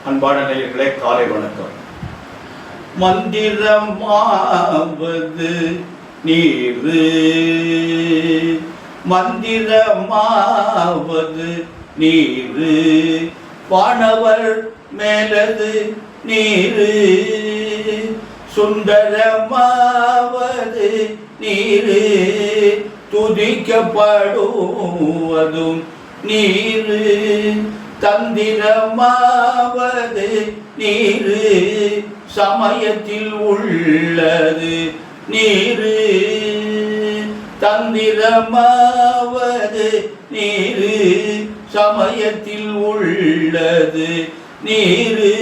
அன்பான நேயர்களே, காலை வணக்கம். மந்திரமாவது நீரு, மந்திரமாவது நீரு, வானவர் மேலது நீரு, சுந்தரமாவது நீரு, துதிக்கப்படுவதும் நீரு, தந்திரமாவது நீரு, சமயத்தில் உள்ளது நீரு, தந்திரமாவது நீரு, சமயத்தில் உள்ளது நீரு,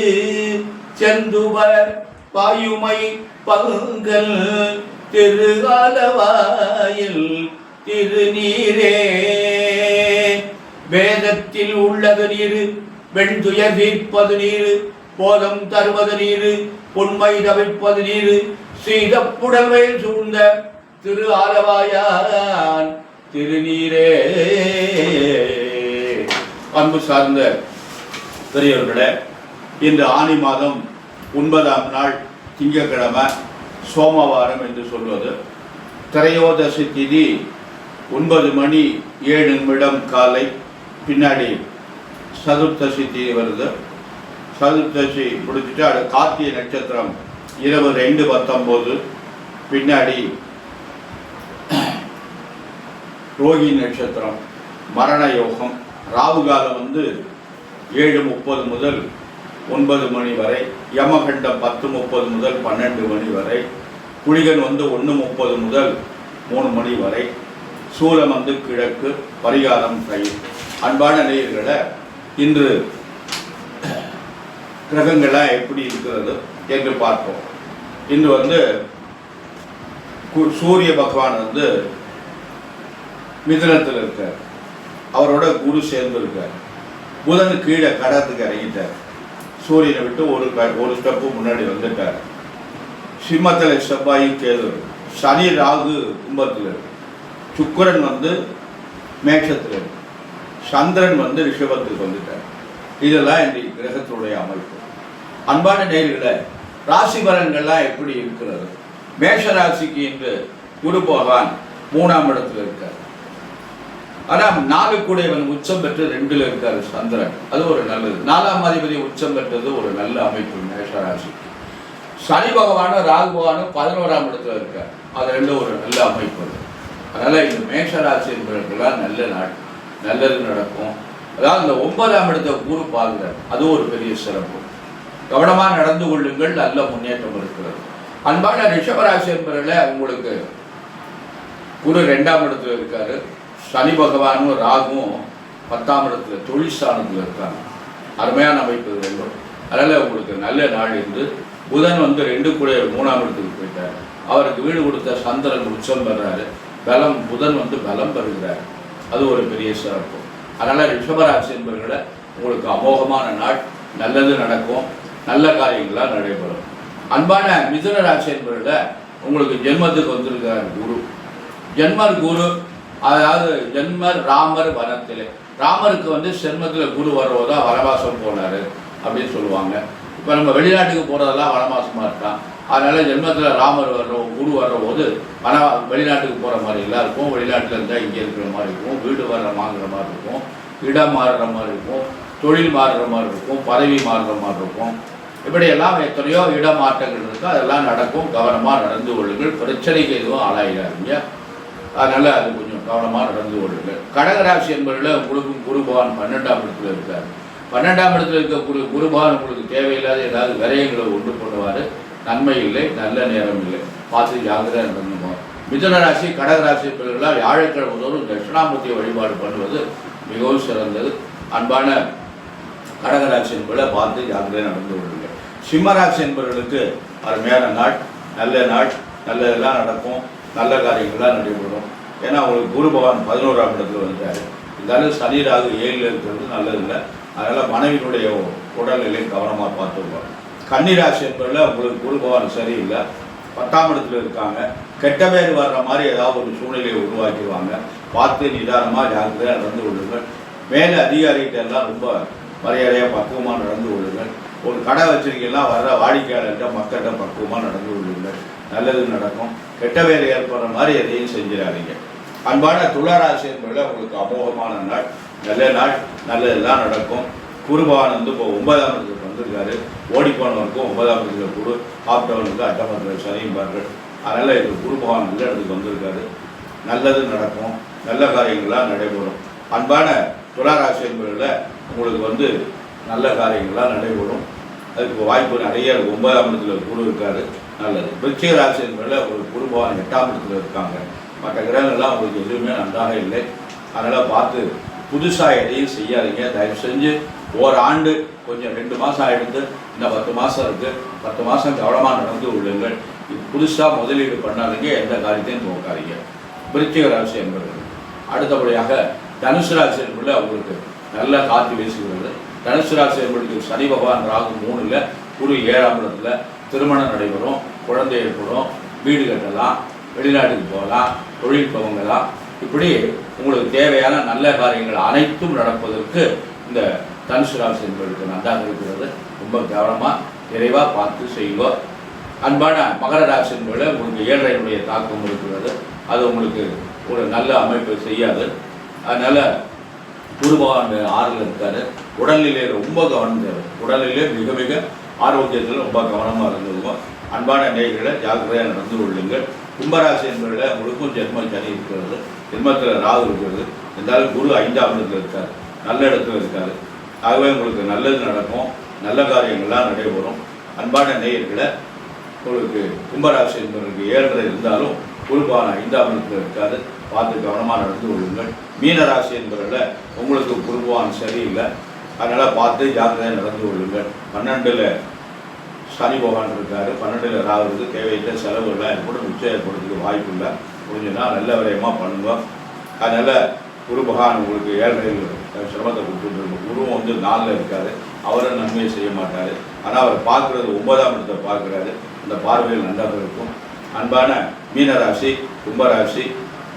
செந்துவர் பாயுமை பங்கல் திருகாலவாயில் திருநீரே, வேதத்தில் உள்ளது நீரு, வெண்துயர் தீர்ப்பது நீரு, போதம் தருவது நீரு, உண்மை தவிர்ப்பது நீரு, சீதப்புடல்வேல் சூழ்ந்த திரு ஆலவாயான் திருநீரே. அன்பு சார்ந்த பெரியவர்களே, இன்று ஆனி மாதம் 9ஆம் நாள் திங்கட்கிழமை, சோமவாரம் என்று சொல்வது. திரையோதசி திதி 9 மணி 7 நிமிடம் காலை. பின்னாடி சதுர்த்தசி திதி வருது. சதுர்த்தசி முடிச்சுட்டு அது கார்த்திகை நட்சத்திரம் இரவு 2:19. பின்னாடி ரோஹி நட்சத்திரம், மரண யோகம். ராகு காலம் 7:30 முதல் 9 மணி வரை. யமகண்டம் 10:30 முதல் 12 மணி வரை. குளிகன் 1:30 முதல் 3 மணி வரை. சூலம் கிழக்கு, பரிகாரம் கயிறு. அன்பான நேயர்களை, இன்று கிரகங்களாக எப்படி இருக்கிறது என்று பார்ப்போம். இன்று சூரிய பகவான் மிதுனத்தில் இருக்கார். அவரோட குரு சேர்ந்து இருக்கார். புதன் கீழே கடத்துக்கு இறங்கிட்டார். சூரியனை விட்டு ஒரு ஸ்டெப்பு முன்னாடி வந்துட்டார். சிம்மத்தில் செவ்வாய் கேது. சனி ராகு கும்பத்தில் இருக்கு. சுக்கிரன் மேஷத்தில் இருக்கு. சந்திரன் ரிஷபத்துக்கு வந்துட்டார். இதெல்லாம் இன்றைய கிரகத்துடைய அமைப்பு. அன்பான நேயர்களே, ராசி பலன்கள்லாம் எப்படி இருக்கிறது? மேஷ ராசிக்கு இன்று குரு பகவான் 3ஆம் இடத்துல இருக்கார். ஆனால் 4 கூடையவன் உச்சம் பெற்று 2ல் இருக்காரு சந்திரன். அது ஒரு நல்லது. 4ஆம் அதிபதி உச்சம் பெற்றது ஒரு நல்ல அமைப்பு மேஷ ராசிக்கு. சனி பகவானும் ராகு பகவானும் 11ஆம் இடத்துல இருக்கார். அது 2 ஒரு நல்ல அமைப்பு. அதனால இந்த மேஷ ராசி என்பவர்களால் நல்ல நாள், நல்லது நடக்கும். அதாவது இந்த 9ஆம் இடத்தை குரு பார்க்கிறார். அது ஒரு பெரிய சிறப்பு. கவனமாக நடந்து கொள்ளுங்கள், நல்ல முன்னேற்றம் இருக்கிறது. அன்பான ரிஷபராசி என்பவர்களே, உங்களுக்கு குரு 2ஆம் இடத்துல இருக்காரு. சனி பகவானும் ராகும் 10ஆம் இடத்துல தொழில் ஸ்தானத்தில் இருக்காங்க. அருமையான அமைப்பு வேண்டும். அதனால உங்களுக்கு நல்ல நாள் இருந்து. புதன் 2 கூட 3ஆம் இடத்துக்கு போயிட்டார். அவருக்கு வீடு கொடுத்த சந்திரன் உச்சம் பெறாரு. பலம் புதன் பலம் பெறுகிறார். அது ஒரு பெரிய சிறப்பு. அதனால ரிஷபராசி என்பவர்களை உங்களுக்கு அமோகமான நாள், நல்லது நடக்கும், நல்ல காரியங்களாக நடைபெறும். அன்பான மிதுன ராசி என்பவர்களை உங்களுக்கு ஜென்மத்துக்கு வந்திருக்கிறார் குரு. ஜென்மர் குரு, அதாவது ஜென்மர் ராமர் வனத்திலே. ராமருக்கு ஜென்மத்தில் குரு வர்றதா வனவாசம் போனார் அப்படின்னு சொல்லுவாங்க. இப்போ நம்ம வெளிநாட்டுக்கு போகிறதெல்லாம் வனவாசமாக இருக்கான். அதனால ஜென்மத்தில் ராமர் குரு வர்ற போது வெளிநாட்டுக்கு போகிற மாதிரி எல்லாம் இருக்கும். வெளிநாட்டில் இருந்தால் இங்கே இருக்கிற மாதிரி இருக்கும். வீடு வாங்குற மாதிரி இருக்கும். இடம் மாறுற மாதிரி இருக்கும். தொழில் மாறுற மாதிரி இருக்கும். பதவி மாறுற மாதிரி இருக்கும். இப்படியெல்லாம் எத்தனையோ இடம் மாற்றங்கள் இருக்குது. அதெல்லாம் நடக்கும். கவனமாக நடந்து கொள்ளுங்கள். பிரச்சனைக்கு எதுவும் ஆளாயிடாதீங்க. அதனால் அது கொஞ்சம் கவனமாக நடந்து கொள்ளுங்கள். கடகராசி என்பவர்கள் உங்களுக்கும் குரு பகவான் 12ஆம் இடத்துல இருக்கார். 12ஆம் இடத்துல இருக்க குரு பகவான் உங்களுக்கு தேவையில்லாத ஏதாவது விரயங்களை உண்டு பண்ணுவார். நன்மை இல்லை, நல்ல நேரம் இல்லை. பார்த்து ஜாகிரதையாக நடந்துவோம். மிதுன ராசி கடகராசி என்பவர்களால் வியாழக்கிழமை தோறும் தட்சிணாமூர்த்தியை வழிபாடு பண்ணுவது மிகவும் சிறந்தது. அன்பான கடகராசி என்பவர்களை பார்த்து ஜாகிரதையாக நடந்து கொள்ளுங்கள். சிம்மராசி என்பவர்களுக்கு அருமையான நாள், நல்ல நாள், நல்லதெல்லாம் நடக்கும், நல்ல காரியங்கள்லாம் நடைபெறும். ஏன்னா அவங்களுக்கு குரு பகவான் 11ஆம் இடத்துல வந்துட்டார். இருந்தாலும் சனி ராகு 7ல் இருக்கிறது நல்லதில்லை. அதனால் மனைவியினுடைய உடல்நிலை கவனமாக பார்த்துருவாங்க. கன்னிராசி என்பதில் உங்களுக்கு குரு பகவான் சரியில்லை. 10ஆம் இடத்துல இருக்காங்க. கெட்ட பேர் வர்ற மாதிரி ஏதாவது ஒரு சூழ்நிலையை உருவாக்கிடுவாங்க. பார்த்து நிதானமாக ஜாக்கிரதையாக நடந்து கொள்ளுங்கள். மேலே அதிகாரிகிட்ட எல்லாம் ரொம்ப மரியாதையாக பக்குவமாக நடந்து கொள்ளுங்கள். ஒரு கடை வச்சிருக்கீங்கன்னா வர்ற வாடிக்கையாளர்கிட்ட மக்கள்கிட்ட பக்குவமாக நடந்து கொள்ளுங்கள், நல்லது நடக்கும். கெட்ட பேர் ஏற்படுற மாதிரி எதையும் செஞ்சிடாதீங்க. அன்பான துளாராசி என்பதில் உங்களுக்கு அமோகமான நாள், நல்ல நாள், நல்லதுதான் நடக்கும். குருபகவான் வந்து இப்போ 9ஆம் இடத்துக்கு வந்திருக்காரு. ஓடிப்போனவருக்கும் 9ஆம் இடத்துல குரு, ஆப்டவனுக்கு அட்டமத்தில் சனிப்பார்கள். அதனால் இது குருபகவான் நல்ல இடத்துக்கு வந்திருக்காரு. நல்லது நடக்கும், நல்ல காரியங்களாக நடைபெறும். அன்பான துளாராசி என்பதில் உங்களுக்கு வந்து நல்ல காரியங்களாக நடைபெறும். அதுக்கு வாய்ப்பு நிறைய. 9ஆம் இடத்துல குரு இருக்காரு, நல்லது. விருச்சிக ராசி என்பதில் உங்களுக்கு குருபகவான் 8ஆம் இடத்துல இருக்காங்க. மற்ற கிரகங்கள்லாம் உங்களுக்கு எதுவுமே நன்றாக இல்லை. அதனால் பார்த்து புதுசாக எதையும் செய்யாதீங்க. தயவு செஞ்சு ஓராண்டு கொஞ்சம் 2 மாதம் ஆகிடுது, இன்னும் 10 மாதம் இருக்குது. 10 மாதம் கவனமாக நடந்து கொள்ளுங்கள். புதுசாக முதலீடு பண்ணாதீங்க, எந்த காரியத்தையும் துவக்காதீங்க. விருச்சிக ராசி என்பது. அடுத்தபடியாக தனுசு ராசி என்பது அவங்களுக்கு நல்ல காற்று வீசுகிறது. தனுசு ராசி என்பது சனி பகவான் ராகு 3ல், குரு 7ஆம் இடத்துல. திருமணம் நடைபெறும், குழந்தை ஏற்படும், வீடு கட்டலாம், வெளிநாட்டுக்கு போகலாம், தொழில் துவங்கலாம். இப்படி உங்களுக்கு தேவையான நல்ல காரியங்கள் அனைத்தும் நடப்பதற்கு இந்த தனுசு ராசி என்பதற்கு நன்றாக இருக்கிறது. ரொம்ப கவனமாக நிறைவாக பார்த்து செய்வோம். அன்பான மகர ராசி என்பதில் உங்களுக்கு 7னுடைய தாக்கம் இருக்கிறது. அது உங்களுக்கு ஒரு நல்ல அமைப்பை செய்யாது. அதனால் குருபகவான் 6ல் இருக்காரு. உடல்நிலை ரொம்ப கவனம் தேவை. உடல்நிலை மிக மிக ஆரோக்கியத்தில் ரொம்ப கவனமாக இருந்துருவோம். அன்பான நேயர்களை ஜாக்கிரதையாக நடந்து கொள்ளுங்கள். கும்பராசி என்பதில் உங்களுக்கும் ஜென்ம சனி இருக்கிறது, ஜென்மத்தில் ராகு இருக்கிறது. இருந்தாலும் குரு 5ஆம் இடத்துல இருக்கார், நல்ல இடத்துல இருக்கார். ஆகவே உங்களுக்கு நல்லது நடக்கும், நல்ல காரியங்கள்லாம் நடைபெறும். அன்பான நேயர்களை உங்களுக்கு கும்பராசி என்பவர்களுக்கு 7 இருந்தாலும் குருபகவான் 5ஆம் இடத்துல இருக்காது, பார்த்து கவனமாக நடந்து கொள்ளுங்கள். மீனராசி என்பதில் உங்களுக்கு குருபகவான் சரியில்லை, அதனால் பார்த்து ஜாக்கிரதையாக நடந்து கொள்ளுங்கள். 12ல் சனி பகவான் இருக்காரு, 12ல் ராகு இருக்குது. தேவையில்லை செலவுகள்லாம் ஏற்படும், நிச்சயம் ஏற்படுறதுக்கு வாய்ப்பு இல்லை. கொஞ்சம்னா நல்ல விரயமாக பண்ணுங்க. அதனால் குரு பகவான் உங்களுக்கு 7ல் சிரமத்தை கொடுத்துட்டு, குருவும் வந்து 4ல் இருக்காரு. அவரும் நன்மையை செய்ய மாட்டார். ஆனால் அவர் பார்க்குறது 9ஆம் இடத்தை பார்க்குறாரு. அந்த பார்வையில் நன்றாக இருக்கும். அன்பான மீனராசி, கும்பராசி,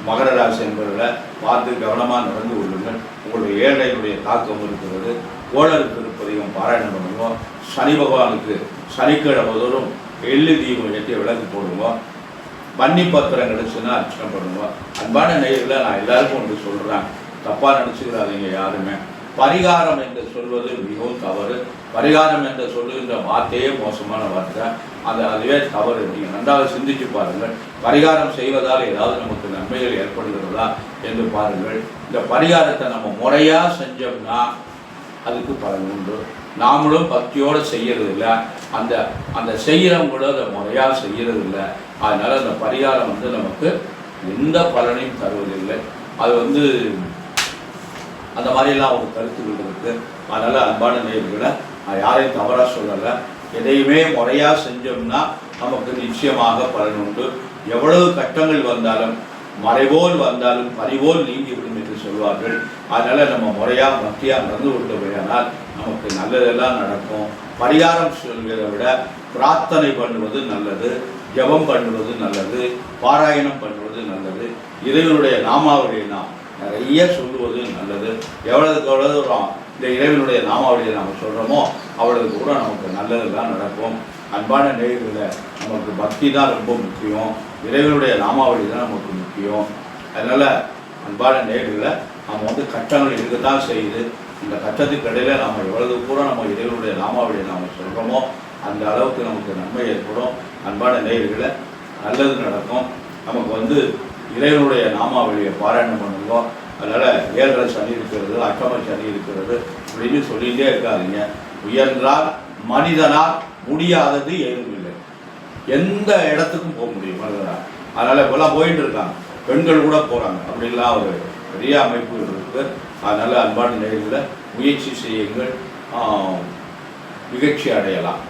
மகர ராசி என்பதில் பார்த்து கவனமாக நடந்து கொள்ளுங்கள். உங்களுடைய 7னுடைய தாக்கம் இருக்கிறது. கோளறு திருப்பதியும் பாராயணம் பண்ணுவோம். சனி பகவானுக்கு சனிக்கிழமை தோறும் எள்ளு தீபம் ஏற்றி விளக்கு போடுவோம். வன்னி பத்திரம் கிடச்சுன்னா அர்ச்சனை பண்ணுவோம். அன்பான நேயர்களை நான் எல்லாருக்கும் ஒன்று சொல்கிறேன், தப்பாக நினச்சிக்கிறாதீங்க யாருமே. பரிகாரம் என்று சொல்வது மிகவும் தவறு. பரிகாரம் என்று சொல்லுகின்ற வார்த்தையே மோசமான வார்த்தை. அதுவே தவறு. நீங்கள் நன்றாக சிந்திச்சு பாருங்கள். பரிகாரம் செய்வதால் ஏதாவது நமக்கு நன்மைகள் ஏற்படுகிறதா என்று பாருங்கள். இந்த பரிகாரத்தை நம்ம முறையாக செஞ்சோம்னா அதுக்கு பலன் உண்டு. நாமளும் பக்தியோடு செய்கிறது இல்லை, அந்த செய்கிறவங்களோட அதை முறையாக செய்கிறது இல்லை. அதனால் அந்த பரிகாரம் வந்து நமக்கு எந்த பலனையும் தருவதில்லை. அது வந்து அந்த மாதிரியெல்லாம் அவங்க கருத்துக்கள் இருக்குது. அதனால் அன்பான நேயர்களை நான் யாரையும் தவறாக சொல்லலை. எதையுமே முறையாக செஞ்சோம்னா நமக்கு நிச்சயமாக பலன் உண்டு. எவ்வளவு கட்டங்கள் வந்தாலும் மறைபோல் வந்தாலும் பறிபோல் நீங்கிவிடும் என்று சொல்வார்கள். அதனால் நம்ம முறையாக பக்தியாக நடந்து கொண்டபடியானால் நமக்கு நல்லதெல்லாம் நடக்கும். பரிகாரம் சொல்வதை விட பிரார்த்தனை பண்ணுவது நல்லது, ஜபம் பண்ணுவது நல்லது, பாராயணம் பண்ணுவது நல்லது, இறைவனுடைய நாமாவளியை நாம் நிறைய சொல்லுவது நல்லது. எவ்வளவுக்கு எவ்வளவு இந்த இறைவனுடைய நாமாவளியை நாம் சொல்கிறோமோ அவ்வளவுக்கு கூட நமக்கு நல்லதெல்லாம் நடக்கும். அன்பான நேயர்களை நமக்கு பக்தி தான் ரொம்ப முக்கியம், இறைவனுடைய நாமாவளி தான் நமக்கு முக்கியம். அதனால் அன்பான நேயர்களை நம்ம வந்து கட்டங்கள் இருக்கத்தான் செய்யுது. இந்த கட்டத்துக்கு இடையில் நம்ம எவ்வளவு கூட நம்ம இறைவனுடைய நாமாவளியை நாம் சொல்கிறோமோ அந்த அளவுக்கு நமக்கு நன்மை ஏற்படும். அன்பான நேயர்களை நல்லது நடக்கும். நமக்கு வந்து இறைவனுடைய நாமாவளியை பாராயணம் பண்ணுவோம். அதனால் 7ரை சனி இருக்கிறது, அட்டம சனி இருக்கிறது அப்படின்னு சொல்லிகிட்டே இருக்காதிங்க. உயர்ந்தால் மனிதனால் முடியாதது ஏதும் இல்லை. எந்த இடத்துக்கும் போக முடியும் மனிதனால். அதனால் இப்போல்லாம் போயிட்டு இருக்காங்க, பெண்கள் கூட போகிறாங்க. அப்படின்லாம் ஒரு பெரிய அமைப்பு இருக்குது. அதனால் அன்பான நேயர்களை முயற்சி செய்யுங்கள், நிகழ்ச்சி அடையலாம்.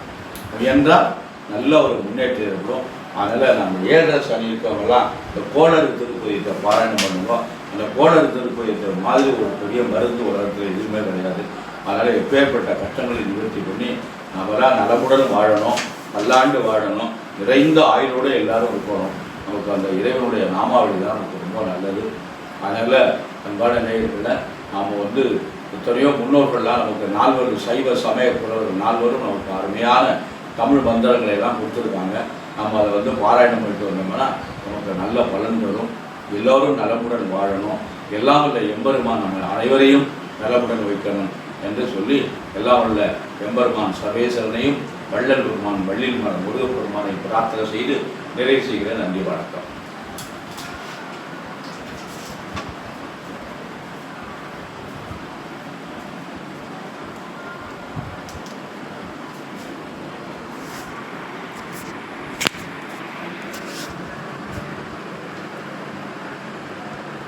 முயன்றால் நல்ல ஒரு முன்னேற்றம் இருக்கும். அதனால் நம்ம 7ரை சனி இருக்கவங்கலாம் இந்த கோளறு திருப்பதியத்தை பாராயணம் பண்ணுவோம். அந்த கோளறு திருப்பதியத்தை மாதிரி ஒரு பெரிய மருந்து உலகத்தில் எதுவுமே கிடையாது. அதனால் எப்பேற்பட்ட கஷ்டங்களை நிவர்த்தி பண்ணி நம்மளாம் நலமுடன் வாழணும், பல்லாண்டு வாழணும், நிறைந்த ஆயுளோடு எல்லாரும் இருக்கணும். நமக்கு அந்த இறைவனுடைய நாமாவளி தான் நமக்கு ரொம்ப நல்லது. அதனால் அன்பான நேயர்களை நாம் வந்து எத்தனையோ முன்னோர்கள்லாம் நமக்கு நால்வரும் சைவ சமய புலவர்கள் நால்வரும் நமக்கு அருமையான தமிழ் மந்திரங்களை எல்லாம் கொடுத்துருக்காங்க. நம்ம அதை பாராயணம் பண்ணிட்டு வந்தோம்னா நமக்கு நல்ல பலன் வரும். எல்லோரும் நலமுடன் வாழணும், எல்லாம் உள்ள எம்பெருமான் நம்ம அனைவரையும் நலமுடன் வைக்கணும் என்று சொல்லி எல்லாம் உள்ள எம்பெருமான் சர்வேஸ்வரனையும் வள்ளல் பெருமான் வள்ளில் முருகப்பெருமானை பிரார்த்தனை செய்து நிறைவு செய்கிறேன். நன்றி, வணக்கம்.